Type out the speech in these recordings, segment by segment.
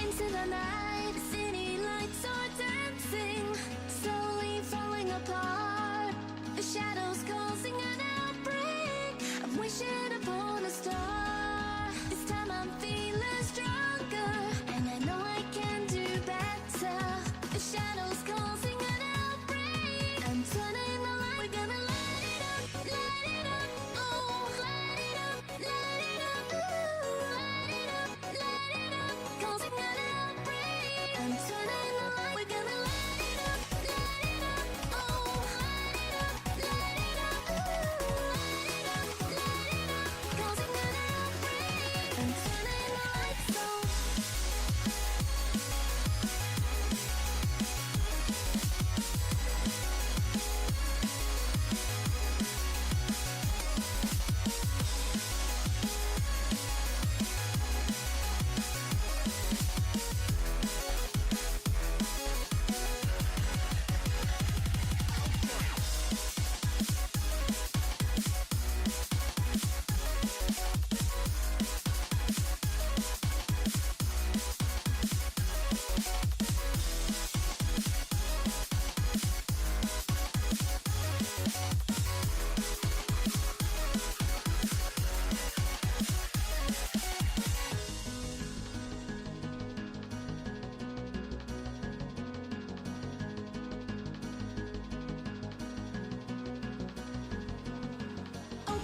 Into the night, the city lights are dancing, slowly falling apart. The shadows causing an outbreak. I'm wishing upon a star. This time I'm feeling stronger, and I know I can do better. The shadows causing an outbreak. I'm turning the light. We're gonna light it up, oh, light it up, ooh, light it up, causing an outbreak.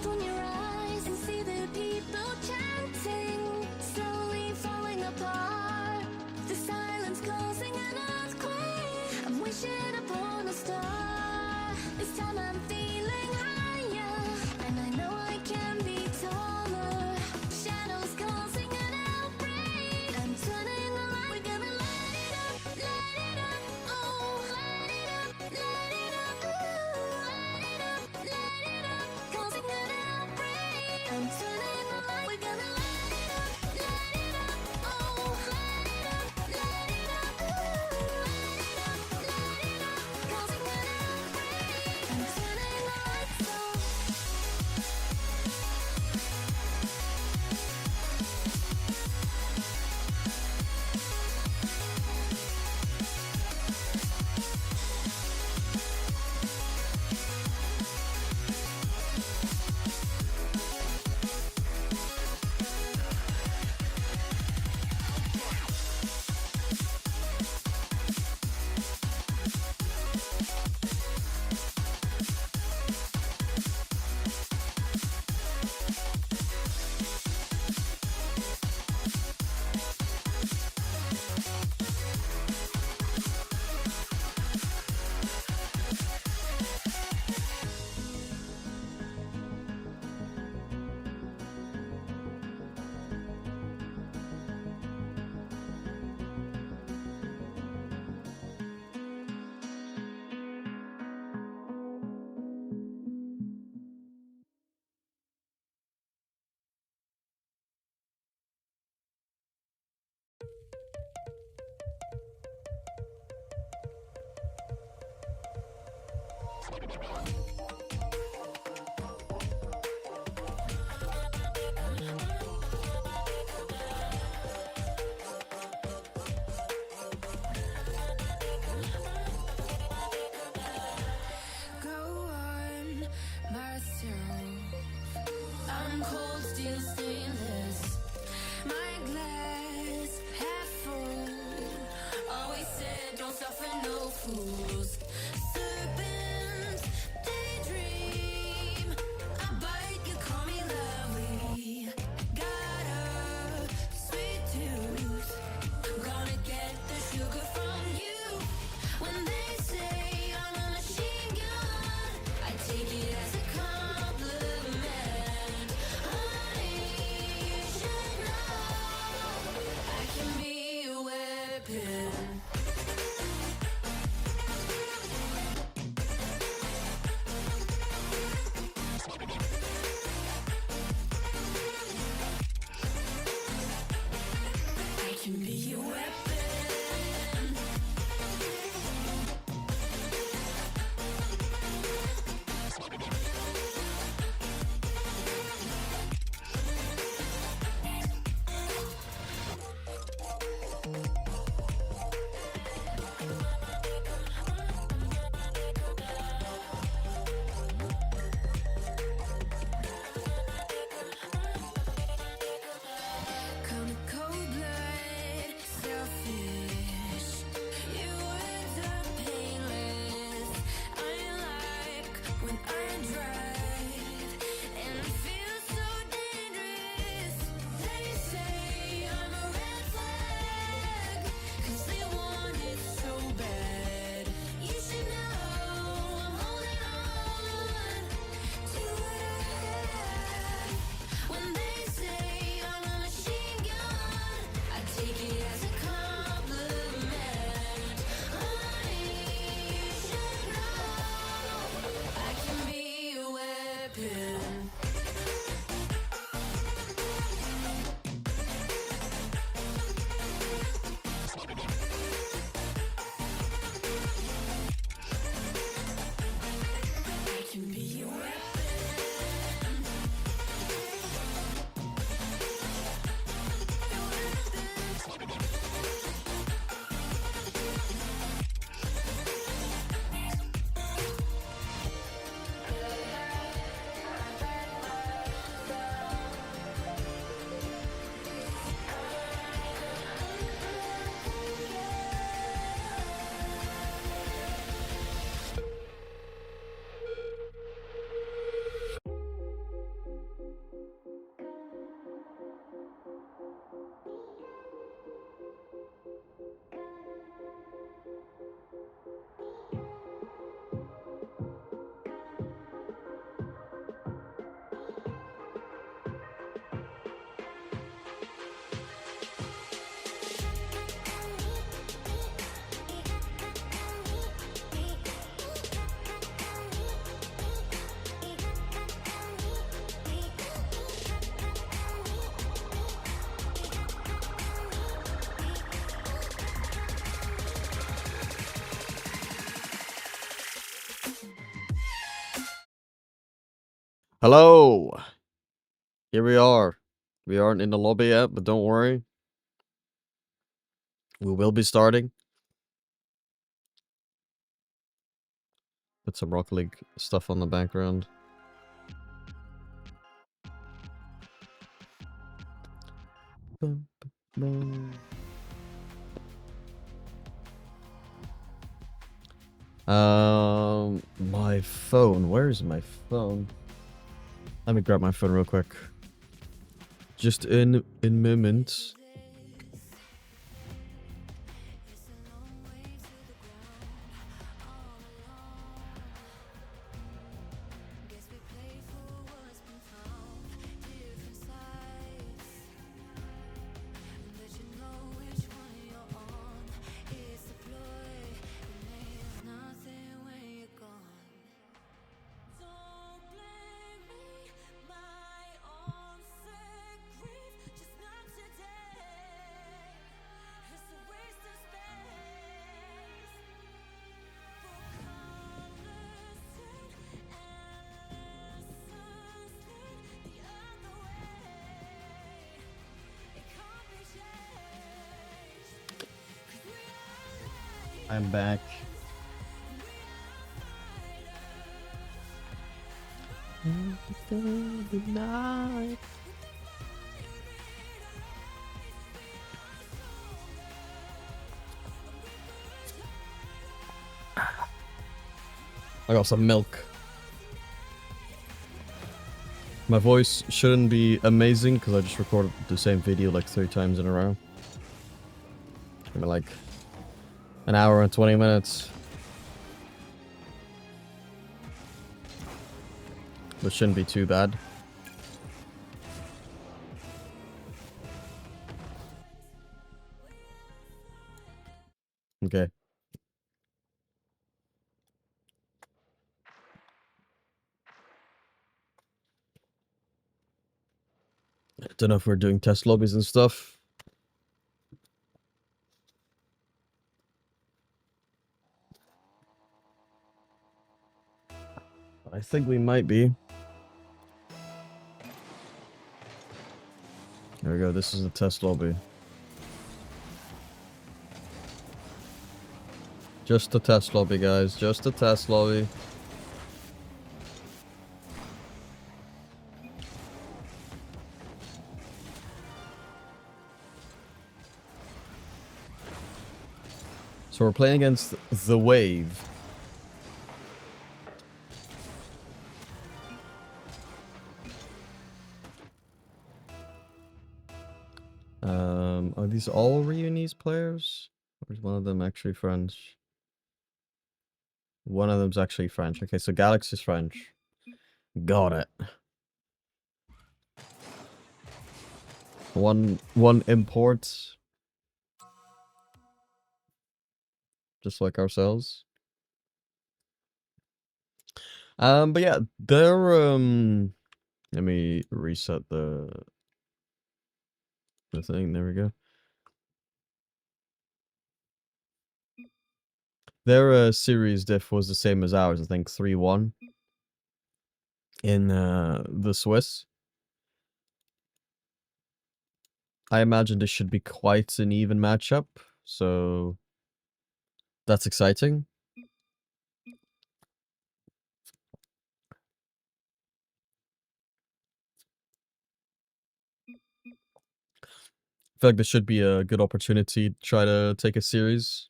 Open your eyes and see the people chanting, slowly falling apart. The silence causing an earthquake. I'm wishing upon a star. This time I'm feeling higher, and I know I can be taller. Shadows causing an outbreak. I'm turning the light. We're gonna light it up, oh, light it up, ooh, light it up, causing an outbreak. I'm turning the light. We're gonna light it up, oh, light it up, ooh, light it up, causing an outbreak. I'm turning the lights on. Go on myself. I'm cold steel stainless. My glass half full. Always said don't suffer no fools. Serpents Hello! Here we are. We aren't in the lobby yet, but don't worry. We will be starting. Put some Rocket League stuff on the background. My phone. Where is my phone? Let me grab my phone real quick. Just in moment. I'm back. I got some milk. My voice shouldn't be amazing because I just recorded the same video like 3 times in a row. Maybe like an hour and 20 minutes. But shouldn't be too bad. Okay. I don't know if we're doing test lobbies and stuff. I think we might be. There we go. This is the test lobby. Just a test lobby, guys. Just a test lobby. So we're playing against the Wave. Are these all Reunies players? Or is one of them actually French? One of them's actually French. Okay, so Galaxy's French. Got it. One import. Just like ourselves. But yeah, they're let me reset the thing. There we go. Their series diff was the same as ours, I think 3-1 in the Swiss. I imagine this should be quite an even matchup, so that's exciting. I feel like this should be a good opportunity to try to take a series.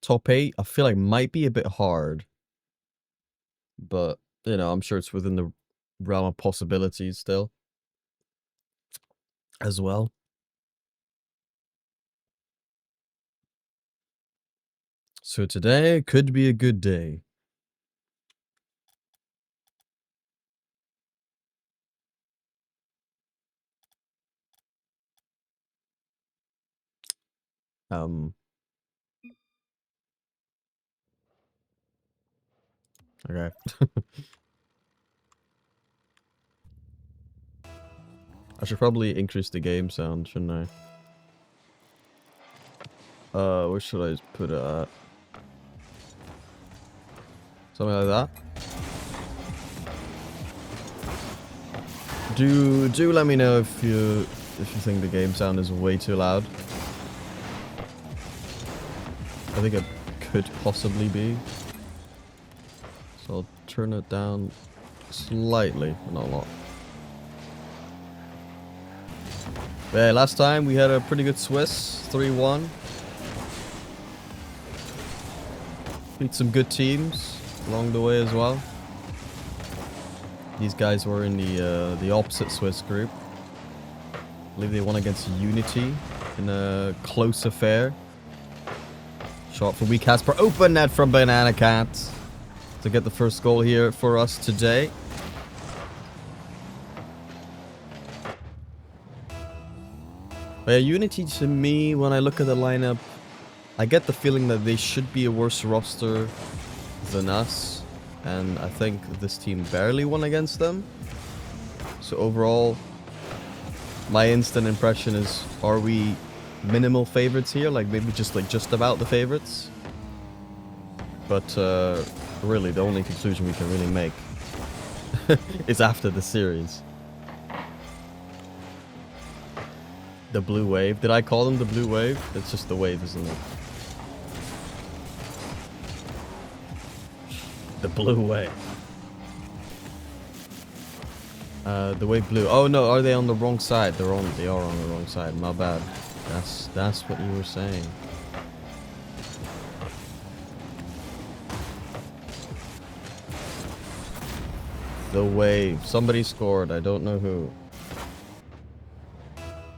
Top 8, I feel like might be a bit hard. But, you know, I'm sure it's within the realm of possibilities still. As well. So today could be a good day. Okay. I should probably increase the game sound, shouldn't I? Where should I put it at? Something like that? Do let me know if you think the game sound is way too loud. I think it could possibly be. So I'll turn it down slightly, but not a lot. Yeah, last time we had a pretty good Swiss, 3-1. Beat some good teams along the way as well. These guys were in the opposite Swiss group. I believe they won against Unity in a close affair. Shot for weak Casper. Open net from Banana Cat to get the first goal here for us today. But yeah, Unity to me, when I look at the lineup, I get the feeling that they should be a worse roster than us. And I think this team barely won against them. So overall, my instant impression is, are we minimal favorites here? Like maybe just about the favorites? But really, the only conclusion we can really make is after the series. The blue wave. Did I call them the blue wave? It's just the wave, isn't it? The blue wave. The wave blue. Oh no, are they on the wrong side? They are on the wrong side. My bad. That's what you were saying. The wave. Somebody scored. I don't know who.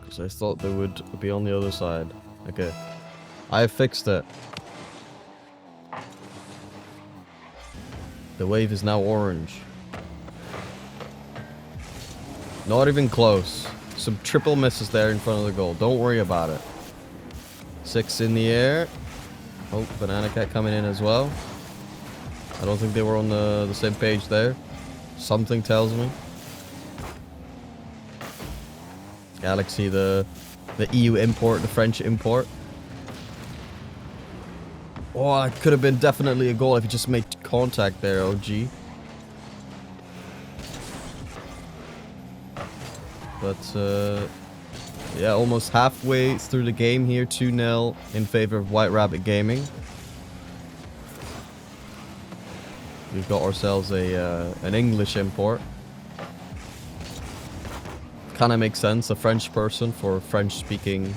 Because I thought they would be on the other side. Okay. I fixed it. The wave is now orange. Not even close. Some triple misses there in front of the goal. Don't worry about it. 6 in the air. Oh, Banana Cat coming in as well. I don't think they were on the same page there. Something tells me. Galaxy, the EU import, the French import. Oh, it could have been definitely a goal if you just made contact there, OG. But, yeah, almost halfway through the game here, 2-0 in favor of White Rabbit Gaming. We've got ourselves an English import. Kind of makes sense, a French person for French-speaking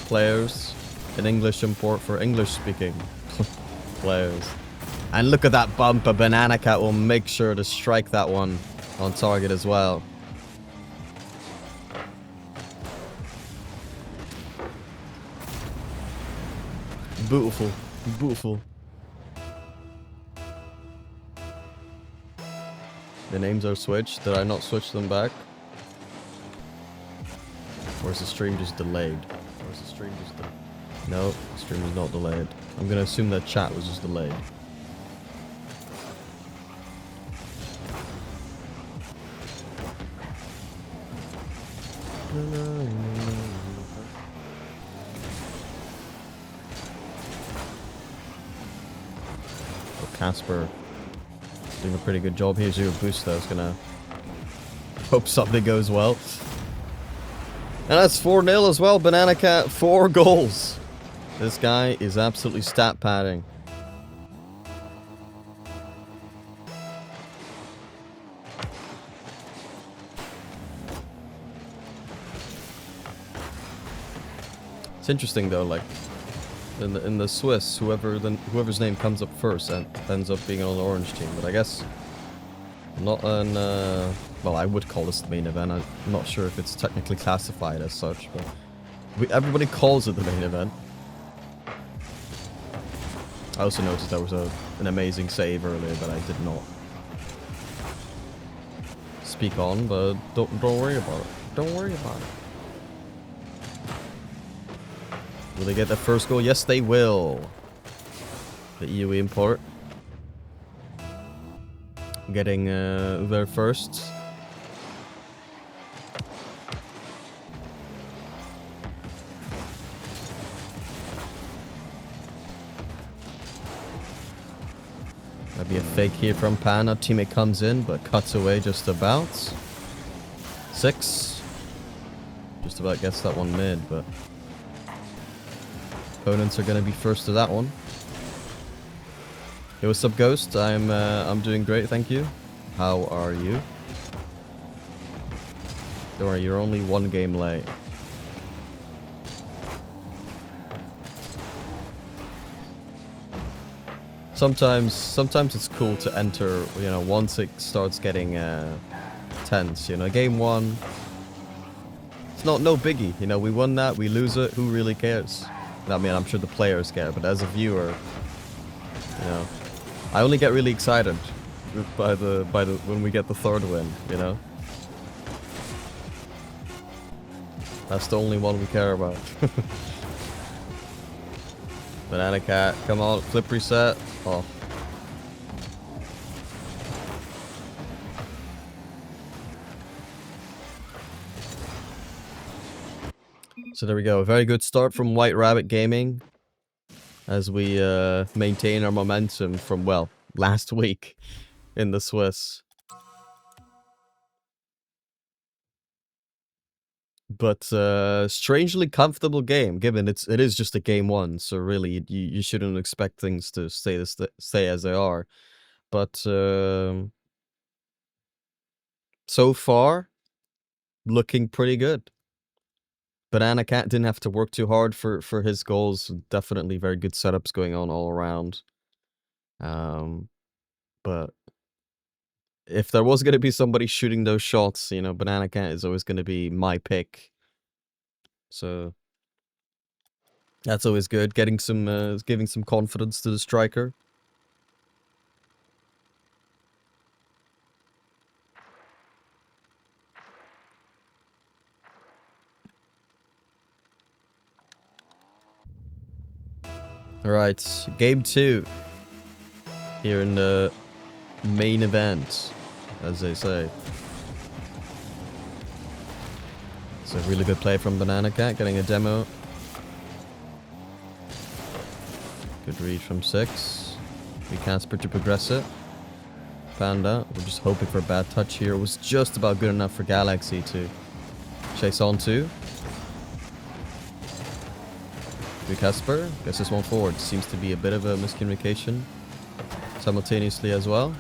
players. An English import for English-speaking players. And look at that bump. A Banana Cat will make sure to strike that one on target as well. Beautiful. Beautiful. The names are switched. Did I not switch them back? Or is the stream just delayed? No, the stream is not delayed. I'm gonna assume that chat was just delayed. Oh, Casper doing a pretty good job here. Zero boost though. It's gonna hope something goes well. And that's 4-0 as well. Banana Cat, 4 goals. This guy is absolutely stat padding. It's interesting though, like in the Swiss, whoever's name comes up first ends up being on the orange team. But I guess not an well, I would call this the main event. I'm not sure if it's technically classified as such, but everybody calls it the main event. I also noticed there was an amazing save earlier that I did not speak on, but don't worry about it. Don't worry about it. Will they get their first goal? Yes, they will. The EU import getting their first. That'd be a fake here from Pana. Teammate comes in, but cuts away just about. 6. Just about gets that one mid, but opponents are gonna be first to that one. Hey, what's up, Ghost? I'm doing great, thank you. How are you? Don't worry, you're only 1 game late. Sometimes it's cool to enter, you know, once it starts getting tense. You know, game 1, it's no biggie. You know, we won that, we lose it, who really cares? I mean, I'm sure the players care, but as a viewer, you know, I only get really excited by the when we get the 3rd win. You know, that's the only one we care about. Banana Cat, come on, flip reset. Oh. So there we go. A very good start from White Rabbit Gaming as we maintain our momentum from, well, last week in the Swiss. But strangely comfortable game, given it is just a game 1, so really you shouldn't expect things to stay as they are. But so far, looking pretty good. Banana Cat didn't have to work too hard for his goals. Definitely very good setups going on all around. But if there was going to be somebody shooting those shots, you know, Banana Cat is always going to be my pick. So that's always good. Getting some, giving some confidence to the striker. All right, game 2 here in the main event, as they say. It's a really good play from Banana Cat, getting a demo. Good read from 6. We Casper to progress it. Panda, we're just hoping for a bad touch here. It was just about good enough for Galaxy to chase on to. We Casper gets this one forward. Seems to be a bit of a miscommunication simultaneously as well.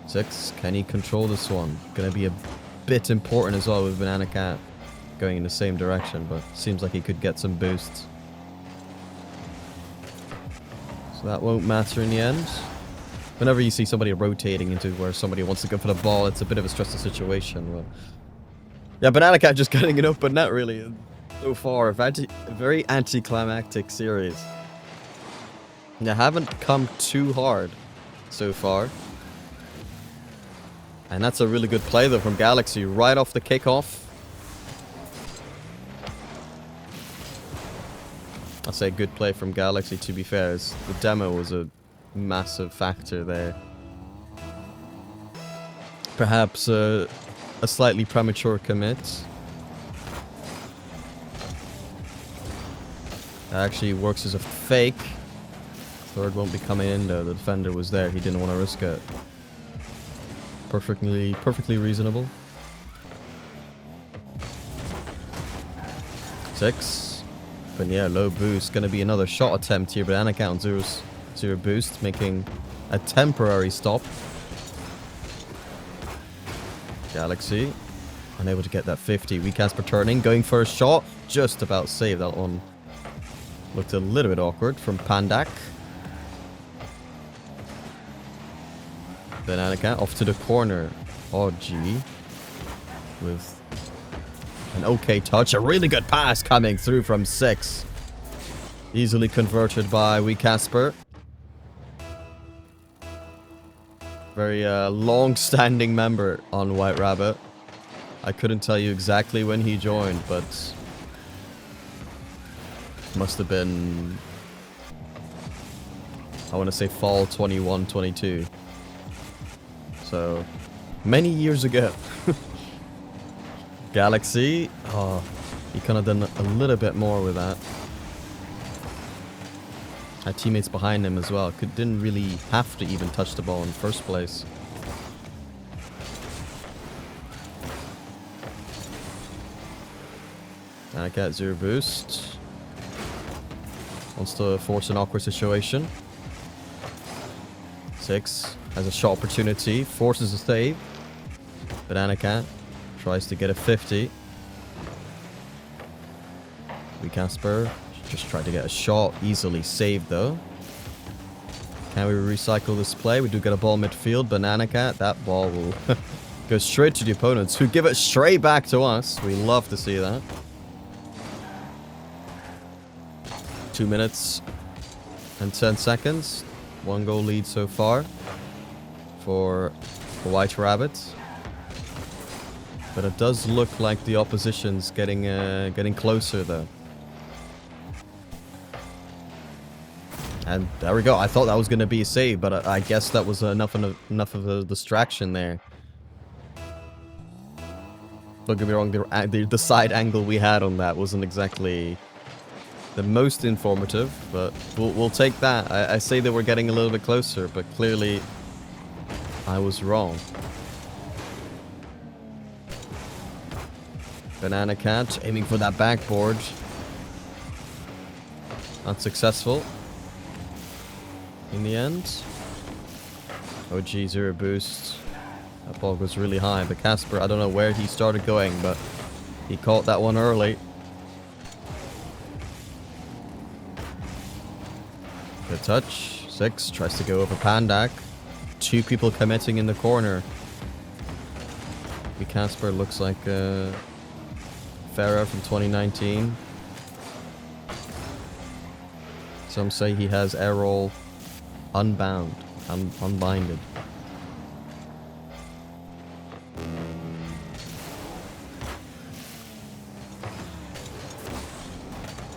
6, can he control this one? Gonna be a bit important as well with Banana Cat going in the same direction, but seems like he could get some boosts. So that won't matter in the end. Whenever you see somebody rotating into where somebody wants to go for the ball, it's a bit of a stressful situation. But yeah, Banana Cat just getting an open net really. So far, a very anticlimactic series. They haven't come too hard so far. And that's a really good play though from Galaxy right off the kickoff. I'll say good play from Galaxy, to be fair. The demo was a massive factor there. Perhaps a slightly premature commit. That actually works as a fake. 3rd won't be coming in though. The defender was there. He didn't want to risk it. Perfectly reasonable. 6. But yeah, low boost. Gonna be another shot attempt here. Banana Cat on 0 boost, making a temporary stop. Galaxy unable to get that 50. Weakasper turning, going for a shot. Just about saved that one. Looked a little bit awkward from Pandak. Banana Cat off to the corner. RLCS with an okay touch. A really good pass coming through from 6. Easily converted by Weakasper. Very long-standing member on White Rabbit. I couldn't tell you exactly when he joined, but must have been, I want to say fall 21-22. So, many years ago. Galaxy, oh, he could have done a little bit more with that. Had teammates behind him as well. Didn't really have to even touch the ball in the first place. I got 0 boost. Wants to force an awkward situation. 6 has a shot opportunity. Forces a save. Banana Cat tries to get a 50. Casper just tried to get a shot. Easily saved though. Can we recycle this play? We do get a ball midfield. Banana Cat. That ball will go straight to the opponents, who give it straight back to us. We love to see that. 2 minutes and 10 seconds. 1 goal lead so far for the White Rabbits. But it does look like the opposition's getting closer though. And there we go. I thought that was going to be a save, but I guess that was enough of a distraction there. Don't get me wrong, the side angle we had on that wasn't exactly the most informative, but we'll take that. I say that we're getting a little bit closer, but clearly I was wrong. Banana Cat aiming for that backboard. Not successful in the end. OG 0 boost. That ball goes really high, but Casper, I don't know where he started going, but he caught that one early. Good touch. 6 tries to go over Pandak. 2 people committing in the corner. Casper looks like Farah from 2019. Some say he has Errol unbound, unbinded.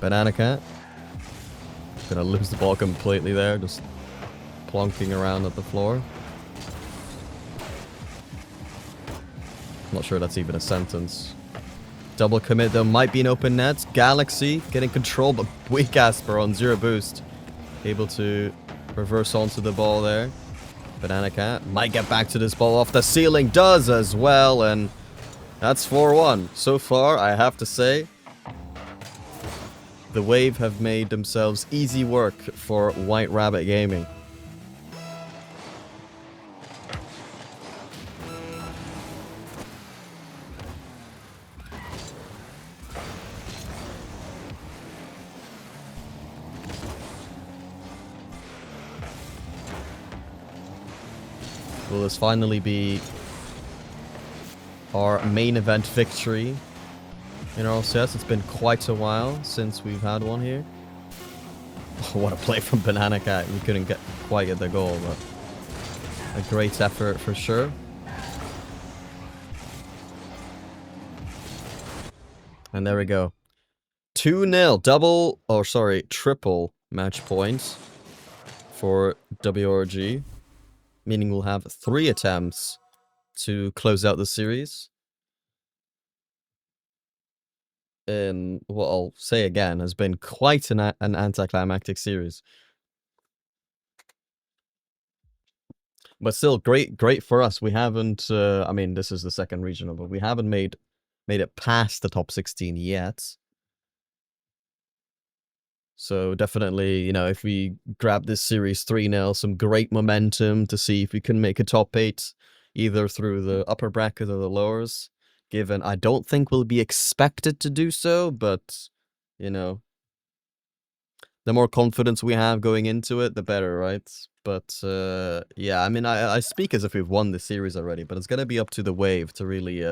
Banana Cat. Gonna lose the ball completely there, just plonking around at the floor. Not sure that's even a sentence. Double commit though, might be an open net. Galaxy getting control, but Casper on 0 boost. Able to reverse onto the ball there. Banana Cat might get back to this ball off the ceiling. Does as well, and that's 4-1. So far, I have to say, the Wave have made themselves easy work for White Rabbit Gaming. Will this finally be our main event victory in RLCS? It's been quite a while since we've had one here. Oh, what a play from Banana Cat. We couldn't quite get the goal, but a great effort for sure. And there we go. 2-0. Triple match points for WRG. Meaning we'll have 3 attempts to close out the series. And what I'll say again has been quite an anticlimactic series. But still, great for us. We haven't, I mean, this is the second regional, but we haven't made it past the top 16 yet. So definitely, you know, if we grab this series 3-0, some great momentum to see if we can make a top 8, either through the upper bracket or the lowers. Given I don't think we'll be expected to do so, but, you know, the more confidence we have going into it, the better, right? But, yeah, I mean, I speak as if we've won the series already, but it's going to be up to the Wave to really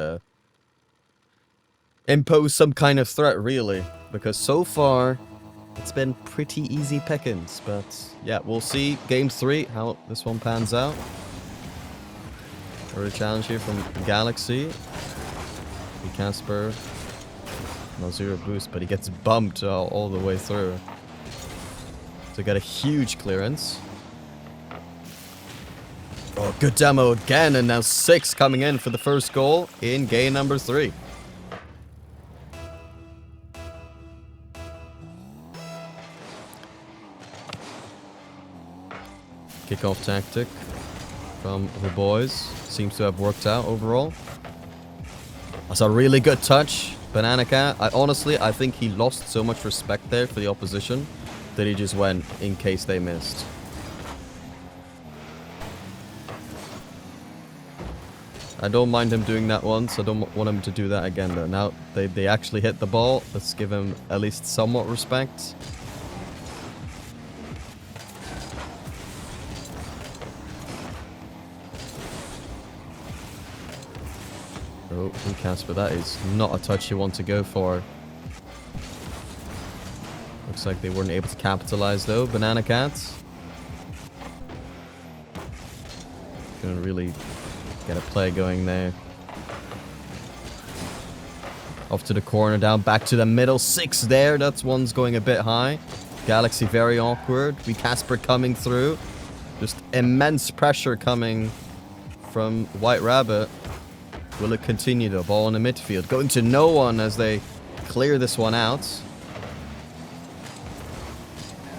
impose some kind of threat, really. Because so far, it's been pretty easy pickings, but yeah, we'll see game 3, how this one pans out. Early challenge here from Galaxy. Casper. No 0 boost, but he gets bumped all the way through. To get a huge clearance. Oh, good demo again, and now 6 coming in for the first goal in game number 3. Kickoff tactic from the boys. Seems to have worked out overall. That's a really good touch. Banana Cat. I think he lost so much respect there for the opposition that he just went in case they missed. I don't mind him doing that once. I don't want him to do that again though. Now they actually hit the ball. Let's give him at least somewhat respect. Oh, Casper, that is not a touch you want to go for. Looks like they weren't able to capitalize though. Banana Cats. Gonna really get a play going there. Off to the corner, down back to the middle. 6 there. That's one's going a bit high. Galaxy very awkward. Casper coming through. Just immense pressure coming from White Rabbit. Will it continue though? Ball in the midfield. Going to no one as they clear this one out.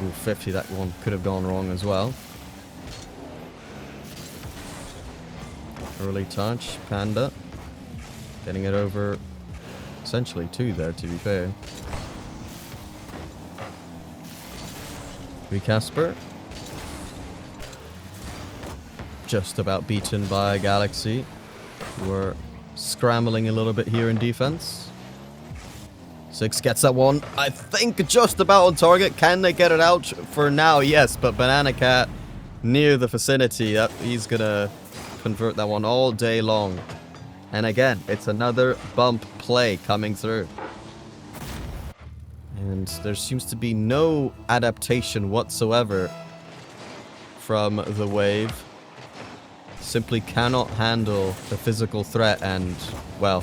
Ooh, 50. That one could have gone wrong as well. Early touch. Panda. Getting it over essentially 2 there, to be fair. Casper. Just about beaten by Galaxy. We're scrambling a little bit here in defense. 6 gets that one. I think just about on target. Can they get it out for now? Yes, but Banana Cat near the vicinity. He's gonna convert that one all day long. And again, it's another bump play coming through. And there seems to be no adaptation whatsoever from the Wave. Simply cannot handle the physical threat, and well,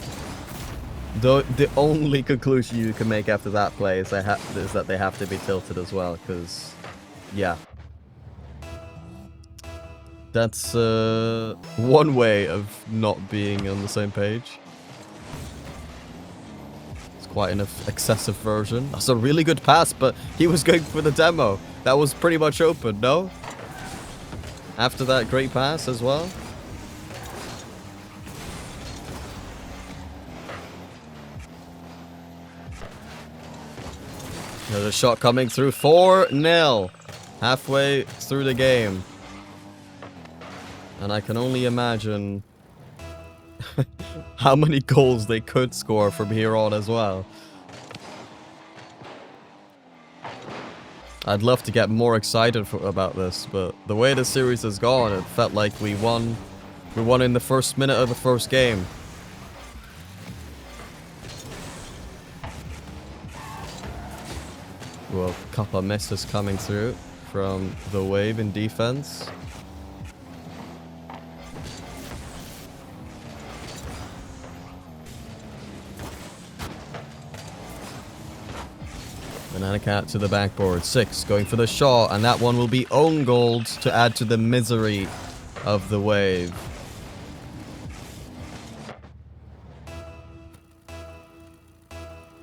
the only conclusion you can make after that play is that they have to be tilted as well, because yeah, that's one way of not being on the same page. It's quite an excessive version. That's a really good pass, but he was going for the demo. That was pretty much open, no? After that great pass as well. There's a shot coming through. 4-0. Halfway through the game. And I can only imagine how many goals they could score from here on as well. I'd love to get more excited about this, but the way the series has gone, it felt like we won in the first minute of the first game. Well, a couple of misses coming through from the Wave in defense. Banana Cat to the backboard. 6 going for the shot, and that one will be own gold to add to the misery of the Wave.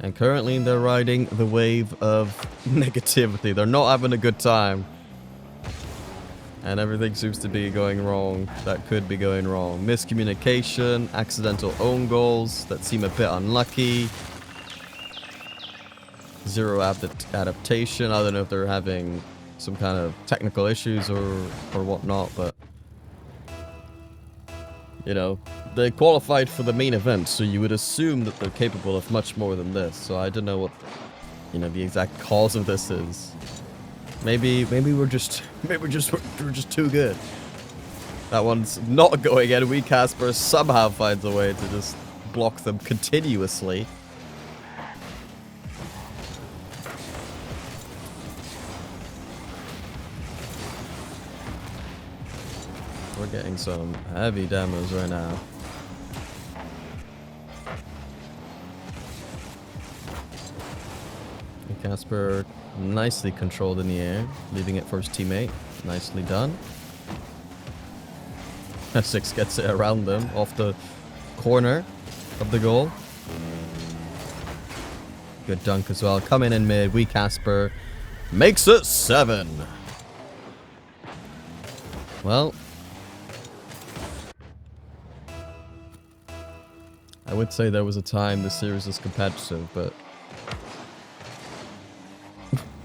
And currently they're riding the wave of negativity. They're not having a good time. And everything seems to be going wrong. That could be going wrong. Miscommunication, accidental own goals that seem a bit unlucky. 0 adaptation. I don't know if they're having some kind of technical issues or whatnot, but you know, they qualified for the main event, so you would assume that they're capable of much more than this. So I don't know what, you know, the exact cause of this is. Maybe we're just too good. That one's not going in. Casper somehow finds a way to just block them continuously. We're getting some heavy demos right now. Casper nicely controlled in the air, leaving it for his teammate. Nicely done. 6 gets it around them, off the corner of the goal. Good dunk as well. Coming in mid, Casper makes it 7. Well, I would say there was a time the series was competitive, but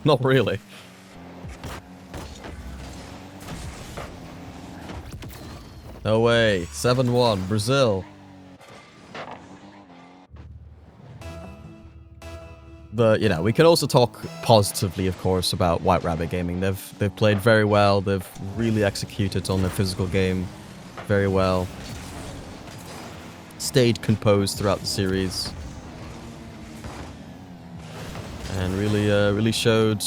not really. No way. 7-1, Brazil. But, you know, we can also talk positively, of course, about White Rabbit Gaming. They've played very well. They've really executed on their physical game very well. Stayed composed throughout the series. And really showed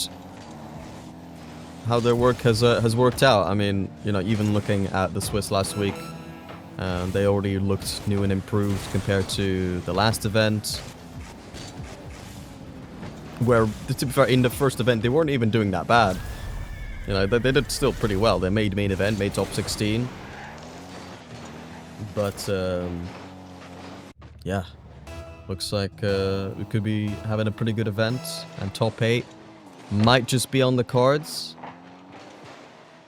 how their work has worked out. I mean, you know, even looking at the Swiss last week, they already looked new and improved compared to the last event. Where, to be fair, in the first event, they weren't even doing that bad. You know, they did still pretty well. They made main event, made top 16. But, yeah. Looks like we could be having a pretty good event. And top 8 might just be on the cards.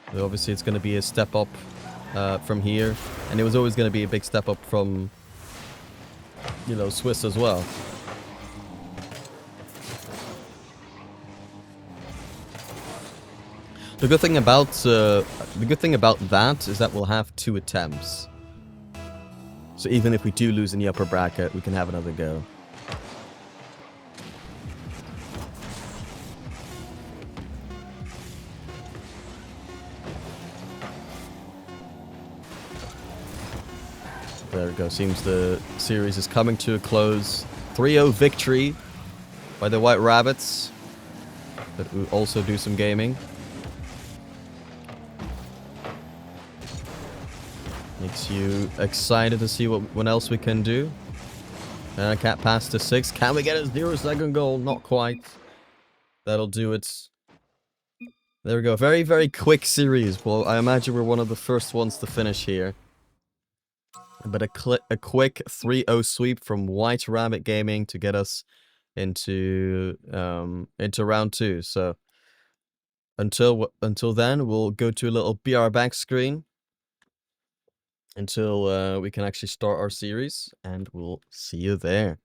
But obviously, it's going to be a step up from here. And it was always going to be a big step up from, you know, Swiss as well. The good thing about that is that we'll have 2 attempts. So even if we do lose in the upper bracket, we can have another go. There we go. Seems the series is coming to a close. 3-0 victory by the White Rabbits. But we also do some gaming. Makes you excited to see what else we can do. And cat pass to 6. Can we get a 0-second goal? Not quite. That'll do it. There we go. Very, very quick series. Well, I imagine we're one of the first ones to finish here. But a quick 3-0 sweep from White Rabbit Gaming to get us into round 2. So until then, we'll go to a little BR back screen. Until we can actually start our series, and we'll see you there.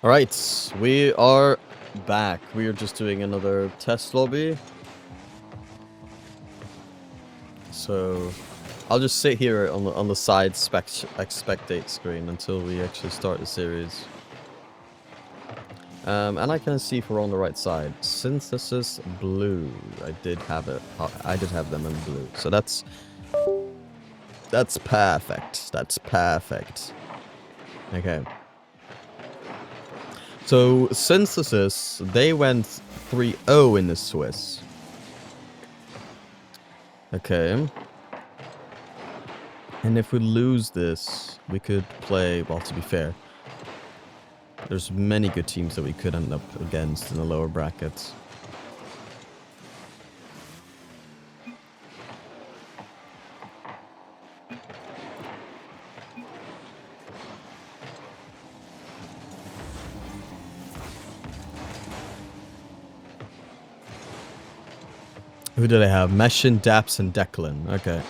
Alright, we are back. We are just doing another test lobby. So I'll just sit here on the side spectate screen until we actually start the series. And I can see if we're on the right side. Synthesis blue. I did have it. I did have them in blue. So that's perfect. That's perfect. Okay. So Synthesis, they went 3-0 in the Swiss. Okay. And if we lose this, we could play, well, to be fair, there's many good teams that we could end up against in the lower brackets. Who did I have? Meshin, Daps, and Declan. Okay.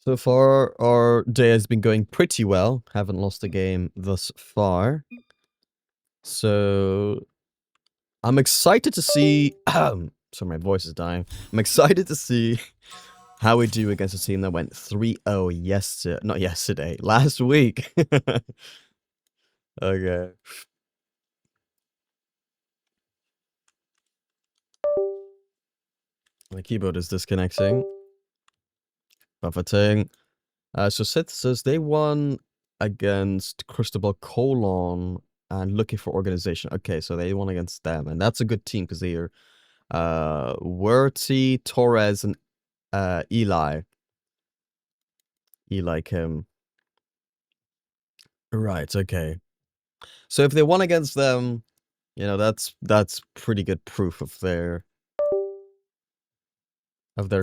So far, our day has been going pretty well. Haven't lost a game thus far. So I'm excited to see... Sorry, my voice is dying. I'm excited to see how we do against a team that went 3-0 yesterday. Not yesterday. Last week. Okay. My keyboard is disconnecting. Buffeting. So Synthesis, they won against Cristobal Colon and Looking for Organization. Okay, so they won against them. And that's a good team because they are Werty, Torres, and Eli. Eli Kim. Right, okay. So if they won against them, you know, that's pretty good proof of their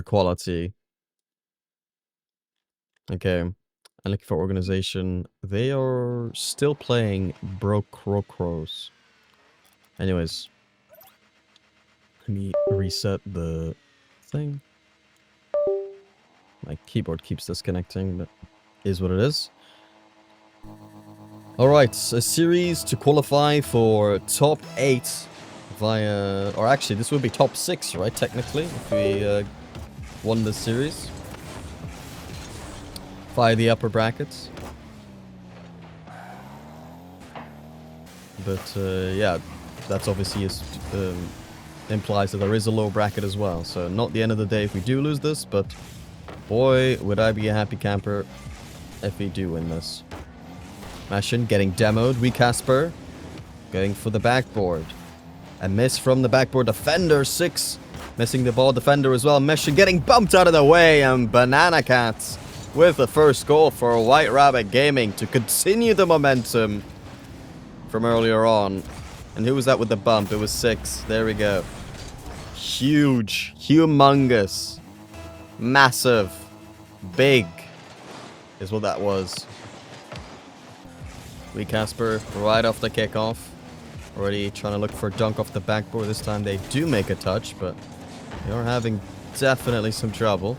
quality. Okay. And Looking for Organization, they are still playing Brocrocros. Anyways, let me reset the thing. My keyboard keeps disconnecting, but is what it is. Alright, a series to qualify for top 8 via... Or actually, this would be top 6, right, technically, if we won this series. Via the upper brackets. But, yeah, that's obviously implies that there is a low bracket as well. So, not the end of the day if we do lose this, but boy, would I be a happy camper if we do win this. Mashin getting demoed. We Casper going for the backboard. A miss from the backboard defender. 6 missing the ball defender as well. Mashin getting bumped out of the way, and Banana Cats with the first goal for White Rabbit Gaming to continue the momentum from earlier on. And who was that with the bump? It was 6. There we go. Huge. Humongous. Massive. Big is what that was. We Casper right off the kickoff. Already trying to look for a dunk off the backboard. This time they do make a touch, but they are having definitely some trouble.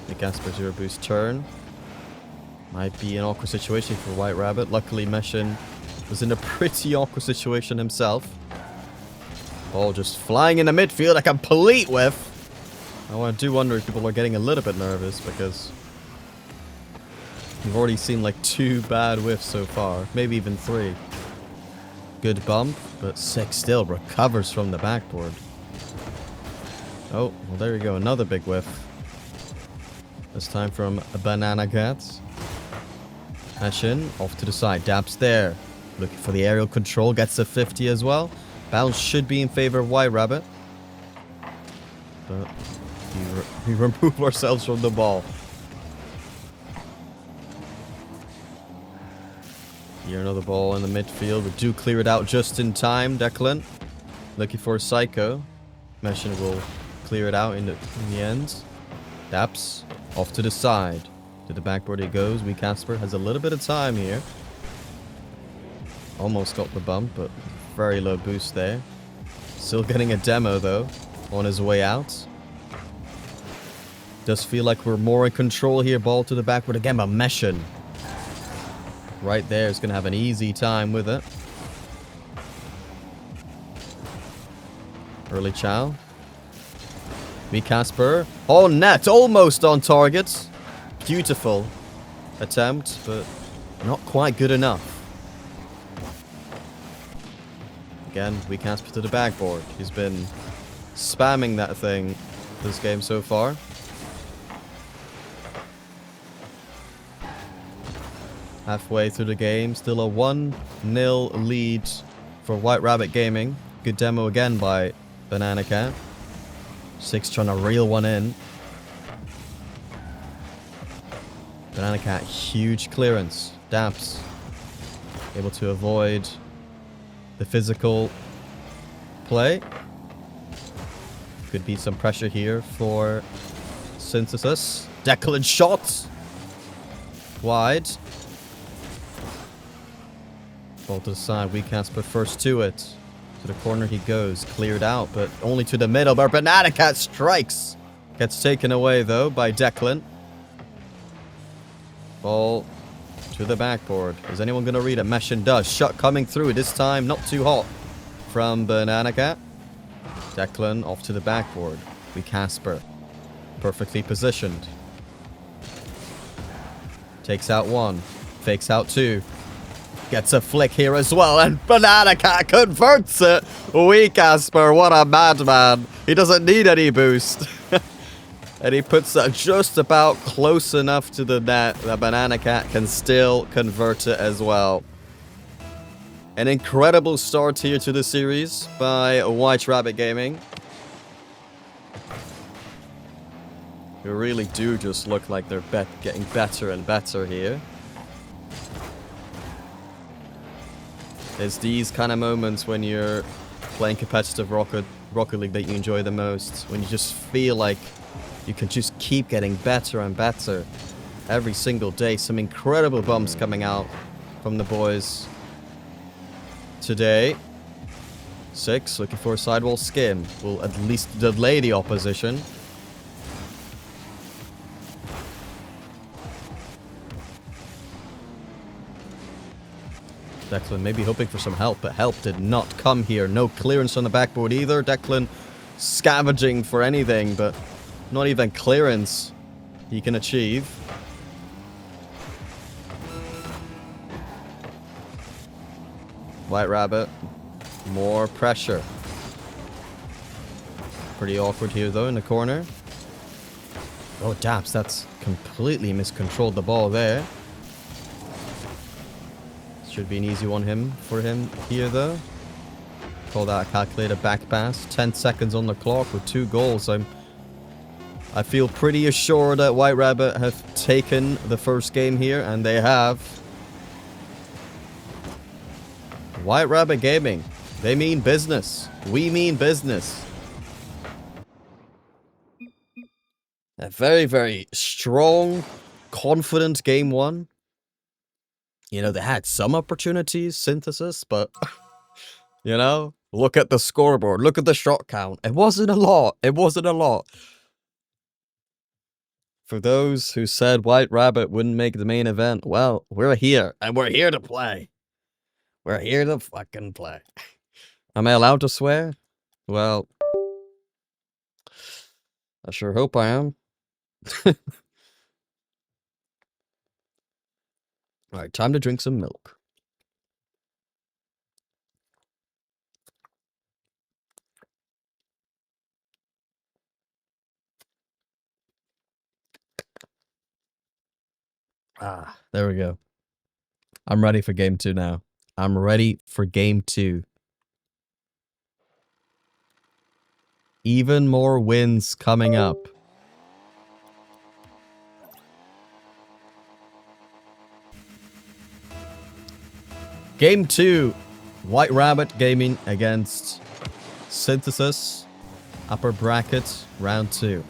The Casper zero boost turn. Might be an awkward situation for White Rabbit. Luckily, Meshin was in a pretty awkward situation himself. Ball just flying in the midfield. A complete whiff. I do wonder if people are getting a little bit nervous because we've already seen like 2 bad whiffs so far. Maybe even 3. Good bump, but 6 still recovers from the backboard. Oh, well there you go. Another big whiff. This time from Banana Cats. Ashin off to the side. Daps there. Looking for the aerial control. Gets a 50 as well. Bounce should be in favor of White Rabbit. But we remove ourselves from the ball. Here another ball in the midfield. We do clear it out just in time. Declan looking for a Psycho. Meshin will clear it out in the end. Daps off to the side. To the backboard it goes. We Casper has a little bit of time here. Almost got the bump, but very low boost there. Still getting a demo, though, on his way out. Does feel like we're more in control here. Ball to the backward again, but Meshin right there is going to have an easy time with it. Early Chow. Me Casper. Oh, net. Almost on target. Beautiful attempt, but not quite good enough. Again, we Casper to the backboard. He's been spamming that thing this game so far. Halfway through the game, still a 1-0 lead for White Rabbit Gaming. Good demo again by Banana Cat. 6 trying to reel one in. Banana Cat, huge clearance. Daps able to avoid the physical play. Could be some pressure here for Synthesis. Declan shot. Wide. Ball to the side. We Casper first to it. To the corner he goes. Cleared out, but only to the middle. But Banana Cat strikes. Gets taken away, though, by Declan. Ball to the backboard. Is anyone going to read it? Meshin does. Shot coming through. This time, not too hot from Banana Cat. Declan off to the backboard. We Casper. Perfectly positioned. Takes out one. Fakes out two. Gets a flick here as well, and Banana Cat converts it. We Casper, what a madman. He doesn't need any boost. And he puts that just about close enough to the net that Banana Cat can still convert it as well. An incredible start here to the series by White Rabbit Gaming. They really do just look like they're getting better and better here. It's these kind of moments when you're playing competitive Rocket League that you enjoy the most. When you just feel like you can just keep getting better and better every single day. Some incredible bumps coming out from the boys today. 6, looking for a sidewall skim. Will at least delay the opposition. Declan maybe hoping for some help, but help did not come here. No clearance on the backboard either. Declan scavenging for anything, but not even clearance he can achieve. White Rabbit, more pressure. Pretty awkward here though in the corner. Oh, Daps, that's completely miscontrolled the ball there. Should be an easy one for him here though. Call that a calculated back pass. 10 seconds on the clock with 2 goals. I feel pretty assured that White Rabbit have taken the first game here, and they have. White Rabbit Gaming, they mean business. We mean business. A very, very strong, confident game one. You know, they had some opportunities, Synthesis, but, you know, look at the scoreboard. Look at the shot count. It wasn't a lot. It wasn't a lot. For those who said White Rabbit wouldn't make the main event, well, we're here, and we're here to play. We're here to fucking play. Am I allowed to swear? Well, I sure hope I am. Alright, time to drink some milk. Ah, there we go. I'm ready for game 2 now. I'm ready for game 2. Even more wins coming up. Game 2. White Rabbit Gaming against Synthesis. Upper bracket, round 2.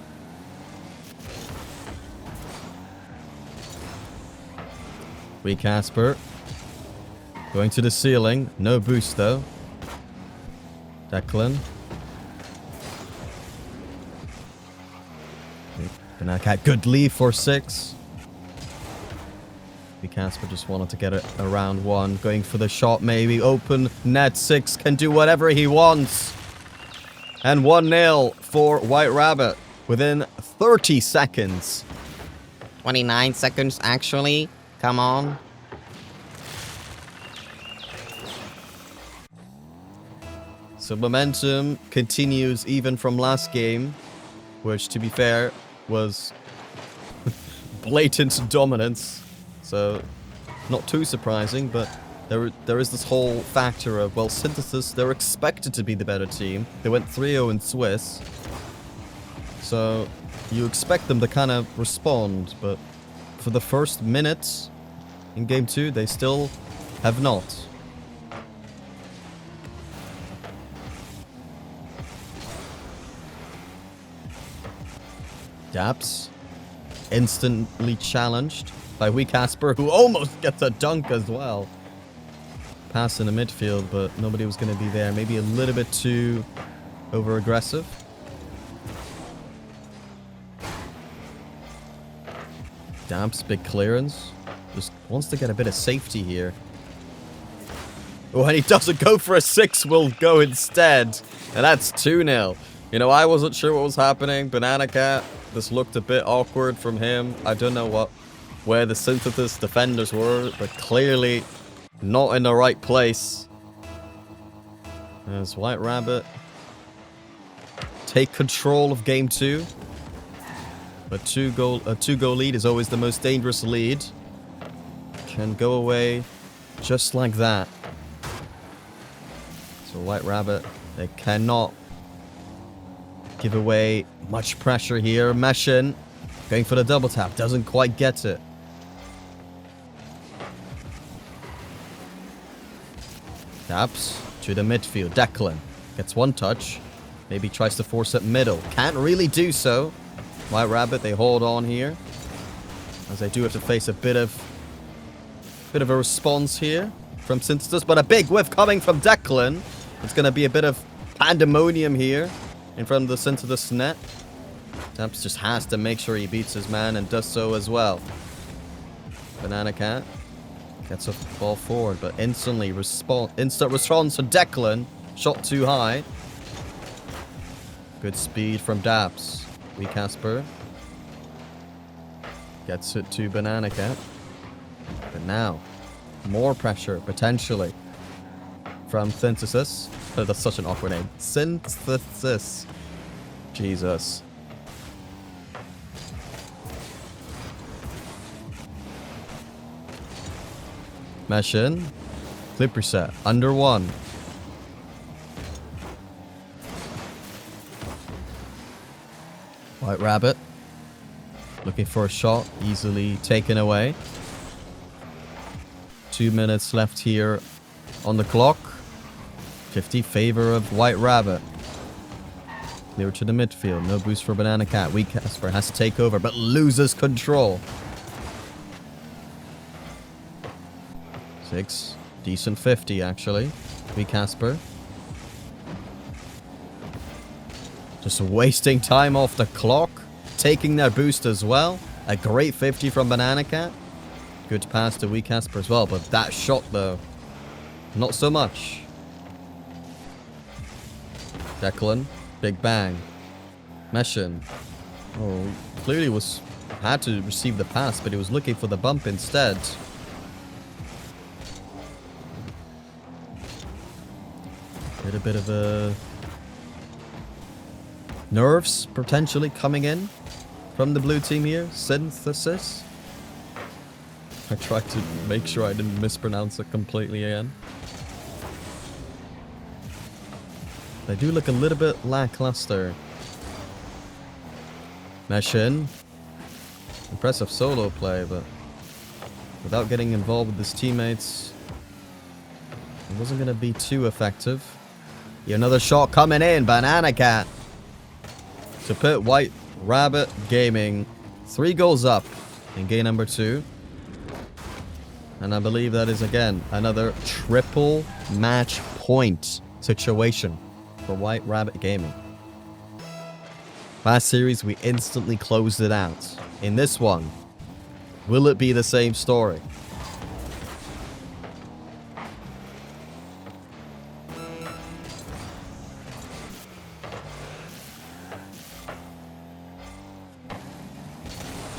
We Casper. Going to the ceiling. No boost though. Declan. Banana Cat, good lead for 6. Casper just wanted to get it around 1. Going for the shot, maybe. Open net. 6 can do whatever he wants. And 1-0 for White Rabbit within 30 seconds. 29 seconds, actually. Come on. So momentum continues even from last game, which, to be fair, was blatant dominance. So, not too surprising, but there is this whole factor of, well, Synthesis, they're expected to be the better team. They went 3-0 in Swiss. So, you expect them to kind of respond, but for the first minute in Game 2, they still have not. Daps, instantly challenged by Wee Casper, who almost gets a dunk as well. Pass in the midfield, but nobody was going to be there. Maybe a little bit too over-aggressive. Daps, big clearance. Just wants to get a bit of safety here. Oh, and he doesn't go for a 6, will go instead. And that's 2-0. You know, I wasn't sure what was happening. Banana Cat, this looked a bit awkward from him. I don't know where the Synthesis defenders were, but clearly not in the right place. As White Rabbit take control of Game 2. A two-goal lead is always the most dangerous lead. Can go away just like that. So White Rabbit, they cannot give away much pressure here. Meshin going for the double tap, doesn't quite get it. Taps to the midfield. Declan gets one touch. Maybe tries to force it middle. Can't really do so. White Rabbit, they hold on here, as they do have to face a bit of a response here from Synthesis, but a big whiff coming from Declan. It's going to be a bit of pandemonium here in front of the Synthesis net. Taps just has to make sure he beats his man and does so as well. Banana Cat gets a ball forward, but instant response to Declan. Shot too high. Good speed from Daps. Wee Casper gets it to Banana Cat. But now, more pressure, potentially, from Synthesis. Oh, that's such an awkward name. Synthesis. Jesus. Mesh in. Clip reset. Under 1. White Rabbit. Looking for a shot. Easily taken away. 2 minutes left here on the clock. 50 favor of White Rabbit. Clear to the midfield. No boost for Banana Cat. Wee Casper has to take over, but loses control. 6. Decent 50, actually. Wee Casper. Just wasting time off the clock. Taking their boost as well. A great 50 from Banana Cat. Good pass to Wee Casper as well, but that shot, though, not so much. Declan. Big bang. Meshin. Oh, clearly had to receive the pass, but he was looking for the bump instead. A bit of a nerves potentially coming in from the blue team here. Synthesis. I tried to make sure I didn't mispronounce it completely again. They do look a little bit lackluster. Meshin. Impressive solo play, but without getting involved with his teammates, it wasn't going to be too effective. Another shot coming in. Banana Cat to put White Rabbit Gaming 3 goals up in game number 2. And I believe that is, again, another triple match point situation for White Rabbit Gaming. Last series, we instantly closed it out. In this one, will it be the same story?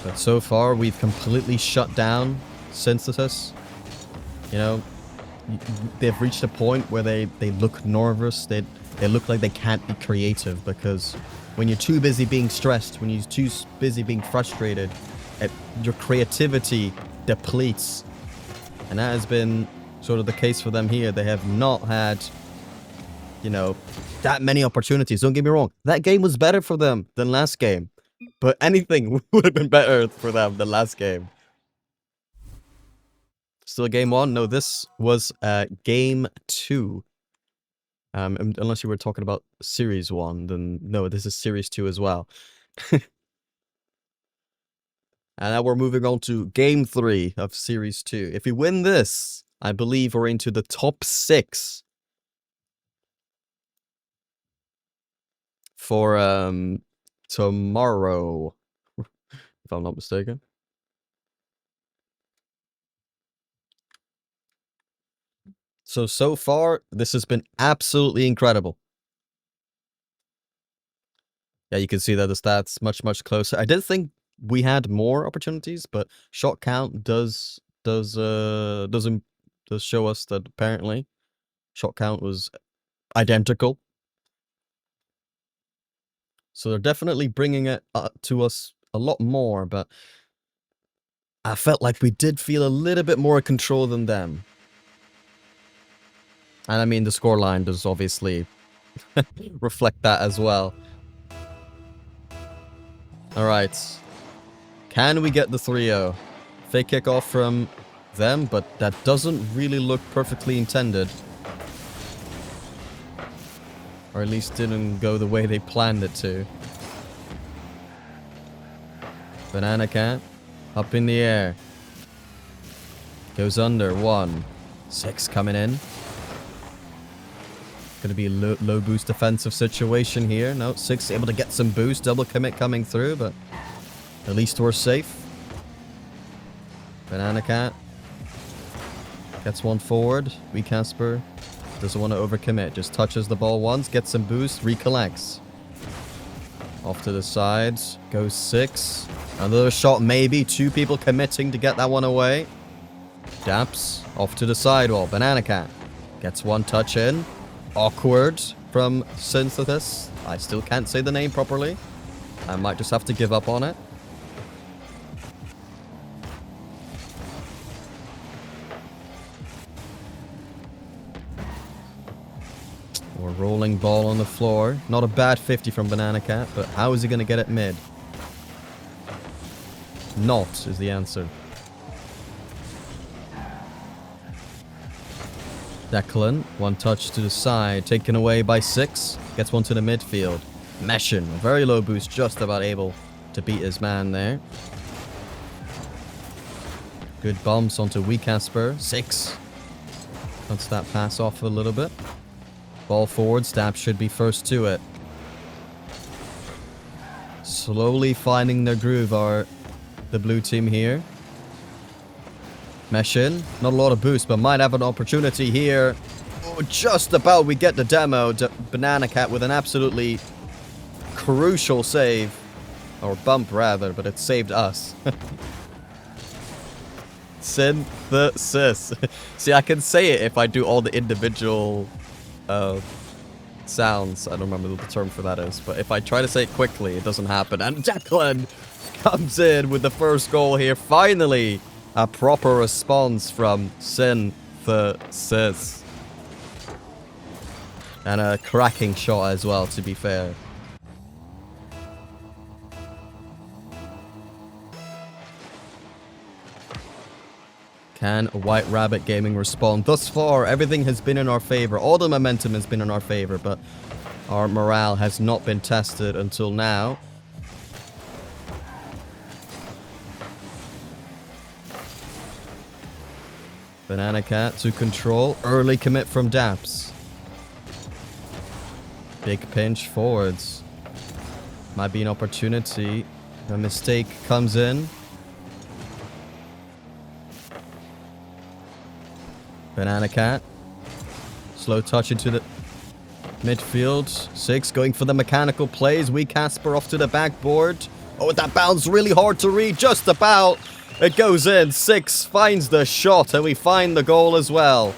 But so far, we've completely shut down Synthesis. You know, they've reached a point where they look nervous. They look like they can't be creative, because when you're too busy being stressed, when you're too busy being frustrated, your creativity depletes. And that has been sort of the case for them here. They have not had, you know, that many opportunities. Don't get me wrong. That game was better for them than last game. But anything would have been better for them than last game. Still game 1? No, this was game 2. Unless you were talking about series 1, then no, this is series 2 as well. And now we're moving on to game 3 of series 2. If we win this, I believe we're into the top 6 for tomorrow, if I'm not mistaken. So far, this has been absolutely incredible. Yeah, you can see that the stats much closer. I did think we had more opportunities, but shot count does show us that apparently shot count was identical. So they're definitely bringing it to us a lot more, but I felt like we did feel a little bit more control than them. And I mean, the scoreline does obviously reflect that as well. Alright. Can we get the 3-0? Fake kickoff from them, but that doesn't really look perfectly intended. Or at least didn't go the way they planned it to. Banana Cat. Up in the air. Goes under. 1. 6 coming in. Gonna be a low boost defensive situation here. No, 6 able to get some boost. Double commit coming through, but at least we're safe. Banana Cat gets one forward. We Casper doesn't want to overcommit. Just touches the ball once, gets some boost, recollects. Off to the sides. Goes 6. Another shot, maybe. 2 people committing to get that one away. Daps off to the sidewall. Banana Cat gets one touch in. Awkward from Synthesis. I still can't say the name properly. I might just have to give up on it. We're rolling ball on the floor. Not a bad 50 from Banana Cat, but how is he going to get it mid? Not is the answer. Declan, one touch to the side, taken away by 6. Gets one to the midfield. Meshin, a very low boost, just about able to beat his man there. Good bumps onto Wee Casper. 6. Cuts that pass off a little bit. Ball forward, Stab should be first to it. Slowly finding their groove are the blue team here. Mesh in. Not a lot of boost, but might have an opportunity here. Oh, just about we get the demo. Banana Cat with an absolutely crucial save. Or bump, rather, but it saved us. Synthesis. See, I can say it if I do all the individual sounds. I don't remember what the term for that is. But if I try to say it quickly, it doesn't happen. And Declan comes in with the first goal here. Finally, a proper response from Synthesis. And a cracking shot as well, to be fair. Can White Rabbit Gaming respond? Thus far, everything has been in our favor. All the momentum has been in our favor, but our morale has not been tested until now. Banana Cat to control. Early commit from Daps. Big pinch forwards. Might be an opportunity. A mistake comes in. Banana Cat. Slow touch into the midfield. 6 going for the mechanical plays. We Casper off to the backboard. Oh, that bounce really hard to read. Just about. It goes in. 6 finds the shot, and we find the goal as well.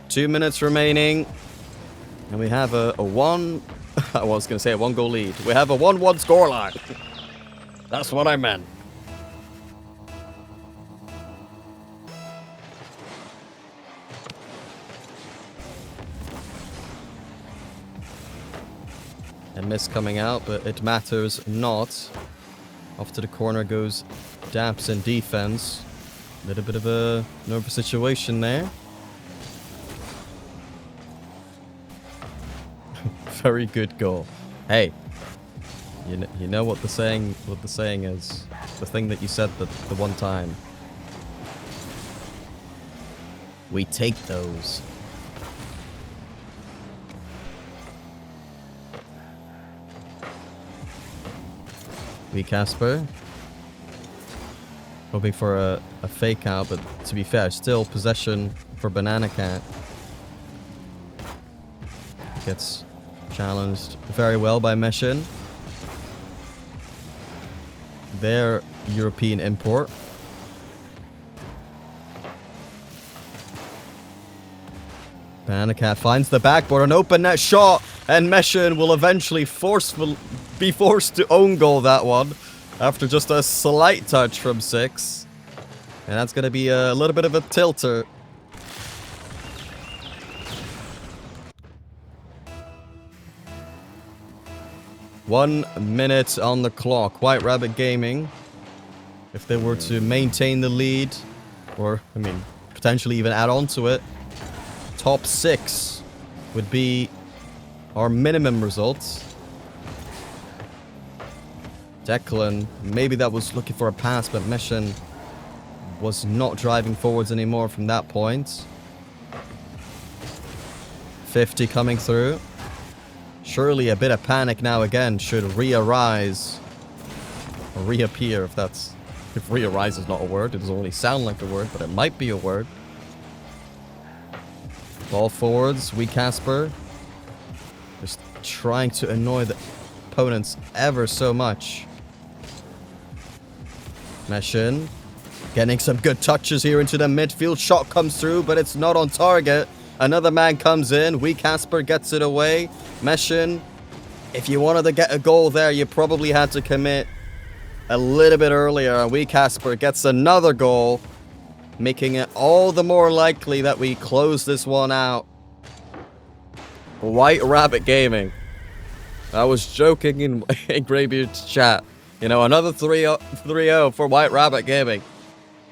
2 minutes remaining. And we have a 1... I was going to say a 1-goal lead. We have a 1-1 scoreline. That's what I meant. A miss coming out, but it matters not. Off to the corner goes Daps in defense. A little bit of a nervous situation there. Very good goal. Hey, you know what the saying is. The thing that you said the one time. We take those. We Casper. Hoping for a fake out, but to be fair, still possession for Banana Cat. Gets challenged very well by Meshin. Their European import. Banana Cat finds the backboard, an open net shot, and Meshin will eventually be forced to own goal that one after just a slight touch from 6. And that's going to be a little bit of a tilter. One minute on the clock. White Rabbit Gaming, if they were to maintain the lead, or, I mean, potentially even add on to it, top 6 would be our minimum results. Declan, maybe that was looking for a pass, but Meshin was not driving forwards anymore from that point. 50 coming through. Surely a bit of panic now again should re-arise. Or reappear, if re-arise is not a word. It doesn't really sound like a word, but it might be a word. Ball forwards, we Casper. Just trying to annoy the opponents ever so much. Meshin. Getting some good touches here into the midfield. Shot comes through, but it's not on target. Another man comes in. We Casper gets it away. Meshin, if you wanted to get a goal there, you probably had to commit a little bit earlier. We Casper gets another goal, making it all the more likely that we close this one out. White Rabbit Gaming. I was joking in Greybeard's chat. You know, another 3-0 for White Rabbit Gaming.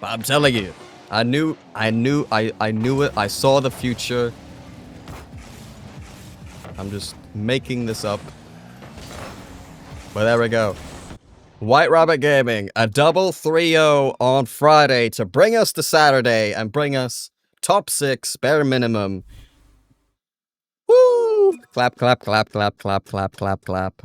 But I'm telling you, I knew it. I saw the future. I'm just making this up. But there we go. White Rabbit Gaming, a double 3-0 on Friday to bring us to Saturday and bring us top 6, bare minimum. Woo! Clap, clap, clap, clap, clap, clap, clap, clap.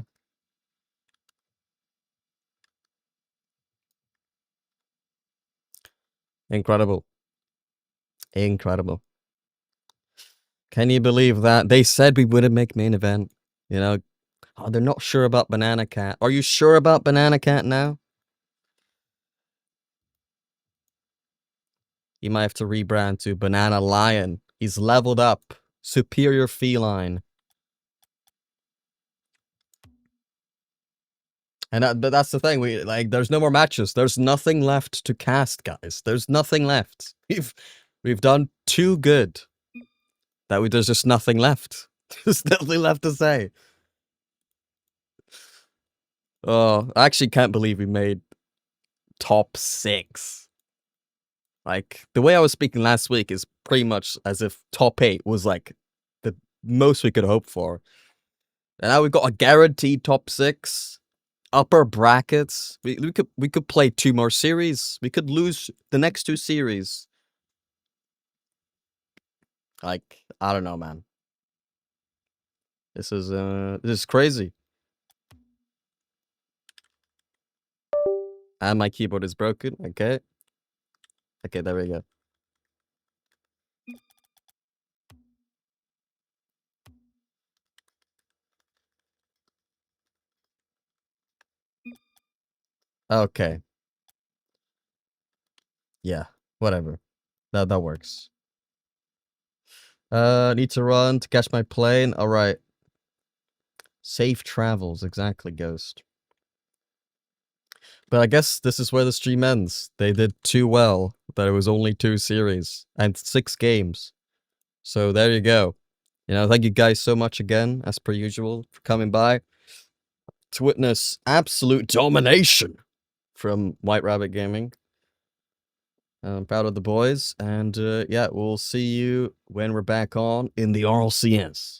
Incredible. Incredible. Can you believe that? They said we wouldn't make main event. You know, oh, they're not sure about Banana Cat. Are you sure about Banana Cat now? You might have to rebrand to Banana Lion. He's leveled up. Superior feline. And but that's the thing. There's no more matches. There's nothing left to cast, guys. There's nothing left. We've done too good. There's just nothing left. There's nothing left to say. Oh, I actually can't believe we made top 6. Like, the way I was speaking last week is pretty much as if top 8 was like the most we could hope for. And now we've got a guaranteed top 6. Upper brackets. We could play 2 more series. We could lose the next 2 series. Like, I don't know, man. This is crazy. And my keyboard is broken. Okay. Okay, there we go. Okay. Yeah, whatever. That works. Need to run to catch my plane. All right. Safe travels, exactly, Ghost. But I guess this is where the stream ends. They did too well that it was only 2 series and 6 games. So there you go. You know, thank you guys so much again, as per usual, for coming by to witness absolute domination from White Rabbit Gaming. I'm proud of the boys, and yeah, we'll see you when we're back on in the RLCS.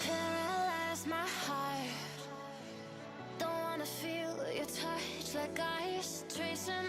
Paralyze my heart. Don't wanna feel your touch like ice tracing